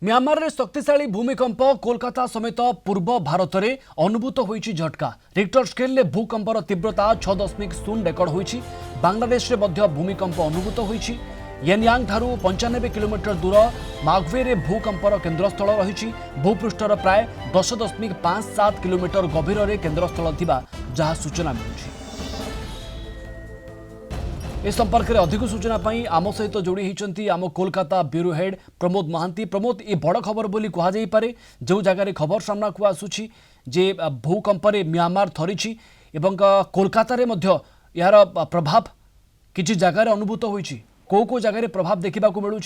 Myanmar रे शक्तिशाली भूमिकंप कोलकाता समेत पूर्व भारत में अनुभूत होईछि झटका। रिक्टर स्केल में भूकंपर तीव्रता 6.0 रेकर्ड होईछि। बांग्लादेश रे मध्य भूमिकंप अनुभूत होईछि। येनयांग ठारू 95 किलोमीटर दूर मागवे रे भूकंपर केन्द्रस्थल रही। भूपृष्ठर प्राय 10.57 किलोमीटर गभीर रे केन्द्रस्थल थिबा जहा सूचना मिलुछि। इस संपर्क में अधिक सूचना पाई आम सहित जोड़ी होती आम कोलकाता ब्यूरो हेड प्रमोद महांती। प्रमोद, ये बड़ खबर बोली कहुपे जो जगार खबर सामना को आसूची जे भूकंपरे म्यांमार थरी एवं कोलकाता रे मध्य यार प्रभाव किसी जगार अनुभूत होईछि। को जगार प्रभाव देखा मिलूँ?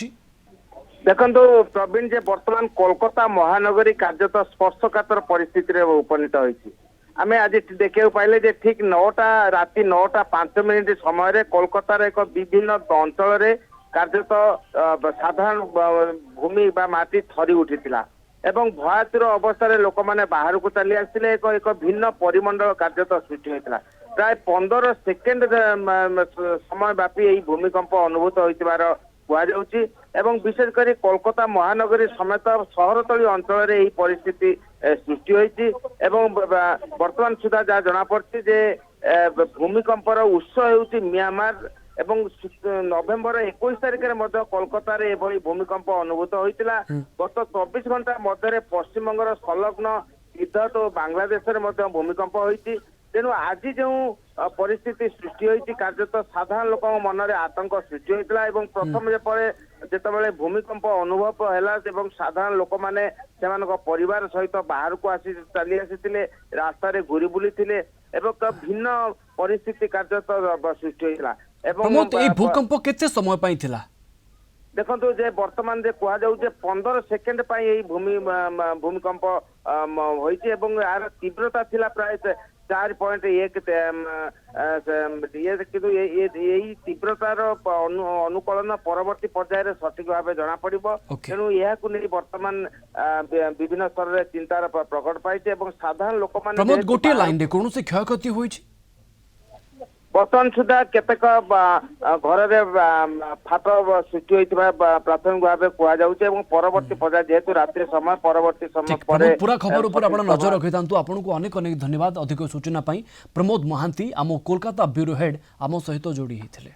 देखो प्रवीण जे वर्तमान कोलकाता महानगरी कार्यत स्पर्शकातर परिस्थिति उपनीत होईछि। आमे आज देखा पाइले जे ठीक 9टा राति 9:05 समय कोलकातार एक विभिन्न अंचल कार्यत साधारण भूमि बा माटी थरी उठिथिला एवं भयातुर अवस्था लोक मैंने बाहर को चली आसते एक भिन्न परिमंडल कार्यत सृष्टि होता। प्राय 15 सेकेंड समय व्यापी यही भूमिकंप अनुभूत होइतिबार कुआଯାଉଛି एवं विशेषकर कोलकाता महानगरी समेत सहरतली अंचल यही परिस्थिति सृष्टि होती एवं वर्तमान सुधा जहाँ जना पड़ती जे भूमिकंपर उत्स होउछि म्यांमार एवं नवेम्बर 21 तारिख में कोलकाता रे एभली भूमिकंप अनुभूत होइतिला। गत 24 घंटा मध्य पश्चिम बंगर संलग्न तिब्बत और बांग्लादेश में भूमिकंप होइछि। तेणु आज जो परिस्थिति सृष्टि होती कार्यत साधारण लोक मन में आतंक सृष्टि होता है। प्रथम जिते भूमिकंप अनुभव है साधारण लोक मैंने परिवार सहित बाहर को आसी चली आसी रास्ता घूरी बुली भिन्न परिस्थिति कार्यत सृष्टि होता। भूकंप केते समय पाई थिला? देखो जे वर्तमान कहुचे 15 सेकेंड यही भूमिकंप होइछि एवं यार तीव्रता थिला प्राय 4.1 किंतु यही तीव्रतार अनुकूलन परवर्ती पर्यायर सठिक भाव जना पड़िबो। तेणु यह वर्तमान विभिन्न स्तर में चिंतार प्रकट पाई साधारण लोक मैंने गोटे लाइन रे कौन से क्षयक्षति होइछि बर्तमान सुधा केतेक घर फाट सृष्टि होता प्राथमिक भाव कहुचे परवर्ती पर्याय जेहेतु रात्रि समय परवर्ती समय पूरा खबर ऊपर आप नजर रखी था। आपको अनेक अनेक धन्यवाद अधिक सूचना पाई। प्रमोद महांती आम कोलकाता ब्यूरो हेड आम सहित जोड़ी होते।